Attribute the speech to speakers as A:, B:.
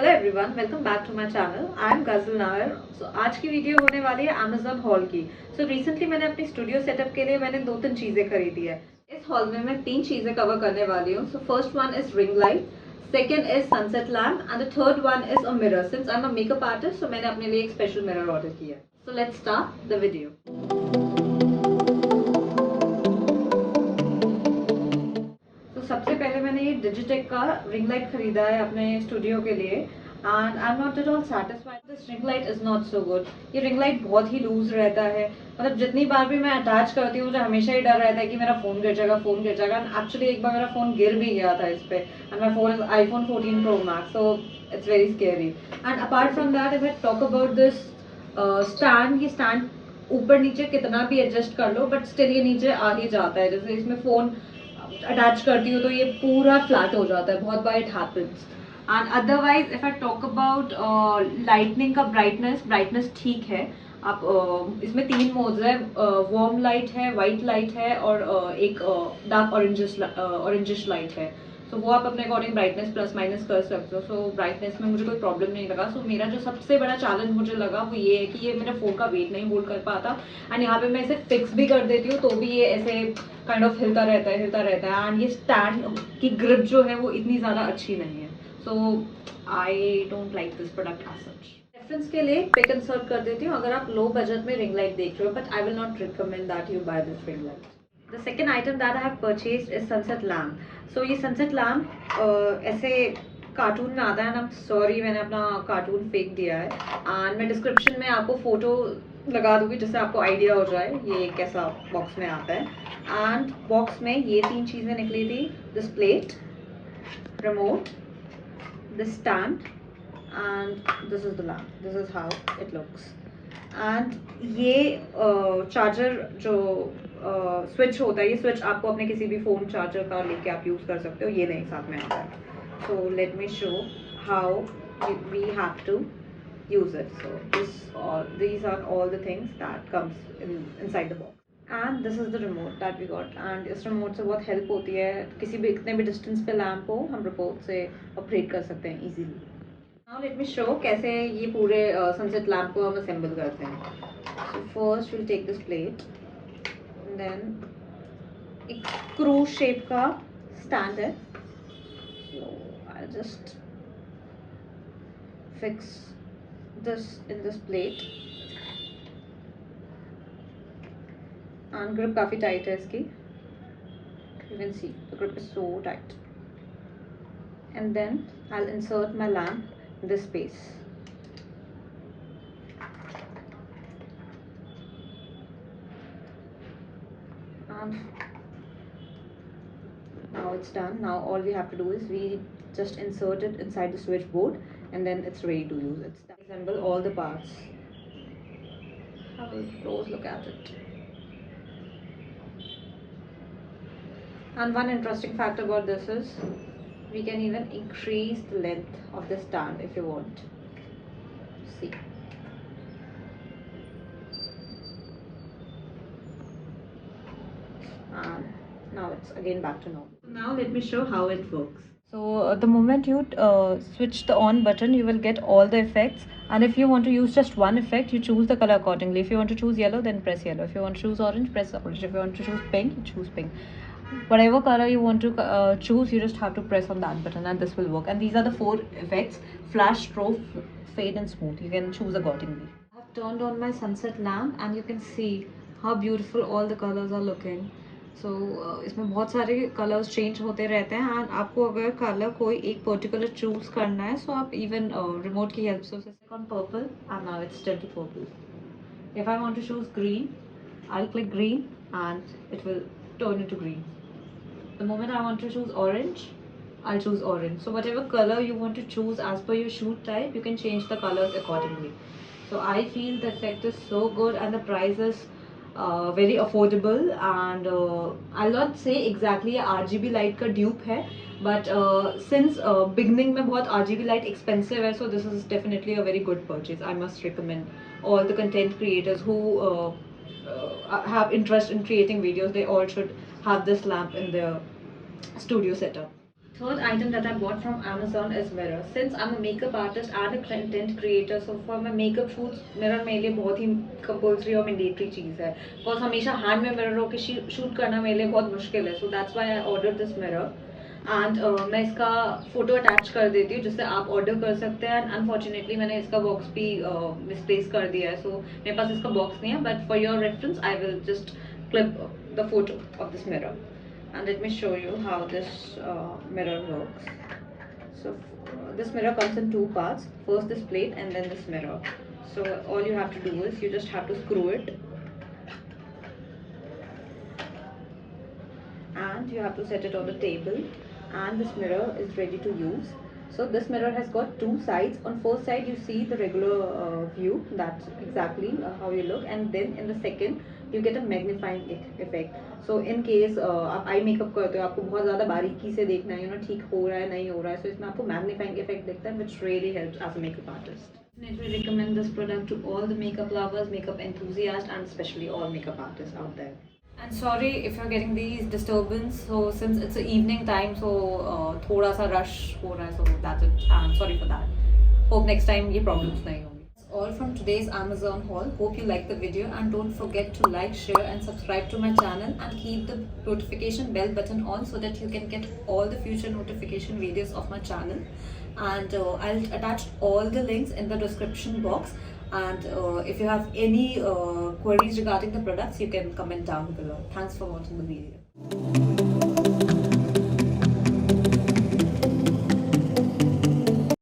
A: Hello everyone, welcome back to my channel. I am Ghazal Nahar. सो आज की video होने वाली है अमेजोन हॉल की। रिसेंटली मैंने अपनी स्टूडियो सेटअप के लिए मैंने 2-3 चीज़ें खरीदी है। इस हॉल में मैं 3 चीज़ें कवर करने वाली हूँ। First one is ring light, second is sunset lamp and the third one is a mirror. Since I am a makeup artist, मैंने अपने लिए एक स्पेशल मिरर ऑर्डर किया है। So let's start the video. तो सबसे पहले मैंने ये डिजिटेक का रिंग लाइट खरीदा है अपने स्टूडियो के लिए and I am not at all satisfied. This ring light is not so good. ये रिंग लाइट बहुत ही लूज रहता है। मतलब जितनी बार भी मैं अटैच करती हूँ मुझे हमेशा ही डर रहता है कि मेरा फ़ोन गिर जाएगा, फ़ोन गिर जाएगा। एंड एक्चुअली एक बार मेरा फ़ोन गिर भी गया था इस पर। And my phone is iPhone 14 Pro Max, so it's very scary. And apart from that, if I talk about this stand, ये स्टैंड ऊपर नीचे कितना भी एडजस्ट कर लो बट स्टिल ये नीचे आ ही जाता है। जैसे इसमें फ़ोन अटैच करती हूँ तो ये पूरा फ्लैट हो जाता है। बहुत बार it happens. And otherwise if I talk about lightning का ब्राइटनेस ठीक है। आप इसमें 3 मोड्स है। वार्म लाइट है, वाइट लाइट है और एक डार्क ऑरेंजिश लाइट है। सो वो आप अपने अकॉर्डिंग ब्राइटनेस प्लस माइनस कर सकते हो। सो ब्राइटनेस में मुझे कोई प्रॉब्लम नहीं लगा। सो मेरा जो सबसे बड़ा चैलेंज मुझे लगा वो ये है कि ये मेरे फ़ोन का वेट नहीं होल्ड कर पाता। एंड यहाँ पे मैं इसे फिक्स भी कर देती हूँ तो भी ये ऐसे काइंड ऑफ हिलता रहता है। एंड ये स्टैंड की ग्रिप जो है वो इतनी ज़्यादा अच्छी नहीं है। So I don't like this product as such. Reference के लिए पिक इंसर्ट कर देती हूँ अगर आप लो बजट में रिंग लाइट देख रहे हो, but I will not recommend that you buy this ring light. The second item that I have purchased is sunset lamp. So ये sunset lamp ऐसे कार्टून में आता है। ना सॉरी, मैंने अपना कार्टून फेंक दिया है एंड मैं डिस्क्रिप्शन में आपको फ़ोटो लगा दूँगी जिससे आपको आइडिया हो जाए ये कैसा बॉक्स में आता है। एंड बॉक्स में ये 3 चीज़ें निकली थी। This plate, remote, this stand and this is the lamp. This is how it looks. And ये चार्जर जो स्विच होता है, ये स्विच आपको अपने किसी भी फ़ोन चार्जर का लेके आप यूज़ कर सकते हो। ये नहीं साथ में आता है। So let me show how we have to use it. So these are all the things that comes inside the box. And this is the remote that we got. And इस remote से बहुत help होती है। किसी भी कितने भी distance पे लैम्प हो हम remote से ऑपरेट कर सकते हैं easily. Now let me show कैसे ये पूरे सनसेट लैम्प को हम assemble करते हैं. So first we'll take this plate and then एक क्रूज शेप का स्टैंड है। So I'll just fix this in this plate and grip काफ़ी टाइट है इसकी। You can see the grip is so tight. And then I'll insert my lamp in this space. And now it's done. Now all we have to do is we just insert it inside the switchboard and then it's ready to use. It's done. Assemble all the parts. Have a close look at it. And one interesting fact about this is we can even increase the length of the stand if you want. See. And now it's again back to normal. Now let me show how it works. So the moment you switch the on button, you will get all the effects. And if you want to use just one effect, you choose the color accordingly. If you want to choose yellow, then press yellow. If you want to choose orange, press orange. If you want to choose pink, you choose pink. Whatever color you want to choose, you just have to press on that button and this will work. And these are the 4 effects: flash, strobe, fade and smooth. You can choose accordingly. I have turned on my sunset lamp and you can see how beautiful all the colors are looking. So इसमें बहुत सारे colours change होते रहते हैं and आपको अगर colour कोई एक पर्टिकुलर चूज करना है सो आप इवन रिमोट की हेल्प से उसे on purple and now it's still to purple. If I want to choose green, I'll click green and it will turn into green. The moment I want to choose orange, I'll choose orange. So whatever color you want to choose as per your shoot type, you can change the colors accordingly. So I feel the effect is so good and the price is very affordable. And I'll not say exactly RGB light का dupe है, but since beginning में बहुत RGB light expensive है, so this is definitely a very good purchase. I must recommend all the content creators who have interest in creating videos, they all should have this lamp in their studio setup. Third item that I bought from Amazon is mirror. Since I'm a makeup artist and a content creator, so for my makeup shoots, mirror मेरे लिए बहुत ही compulsory और mandatory चीज़ है. Because हमेशा hand में mirror होके shoot करना मेरे लिए बहुत मुश्किल है. So that's why I ordered this mirror. And मैं इसका फोटो अटैच कर देती हूँ जिससे आप ऑर्डर कर सकते हैं. एंड अनफॉर्चुनेटली मैंने इसका बॉक्स भी मिसप्लेस कर दिया है, सो मेरे पास इसका बॉक्स नहीं है. But for your reference I will just clip the photo of this mirror, and let me show you how this mirror works. So this mirror comes in two parts, first this plate and then this mirror. So all you have to do is you just have to screw it and you have to set it on the table, and this mirror is ready to use. So this mirror has got two sides. On first side you see the regular view, that's exactly how you look, and then in the second you get a magnifying effect. So in case आप eye makeup करते हो, आपको बहुत ज़्यादा बारीकी से देखना है, ठीक हो रहा है नहीं हो रहा है, so इसमें आपको मैग्नीफाइंग इफेक्ट दिखता है, which really helps as a makeup artist. Definitely recommend this product to all the makeup lovers, makeup enthusiasts, and especially all makeup artists out there. And sorry if you're getting these disturbance. So since it's an evening time, so थोड़ा सा rush हो रहा है, so that's it. I'm sorry for that. Hope next time ये problems नहीं होंगी. That's all from today's Amazon haul. Hope you liked the video, and don't forget to like, share, and subscribe to my channel, and keep the notification bell button on so that you can get all the future notification videos of my channel. And I'll attach all the links in the description box. And if you have any queries regarding the products, you can comment down below. Thanks for watching the video.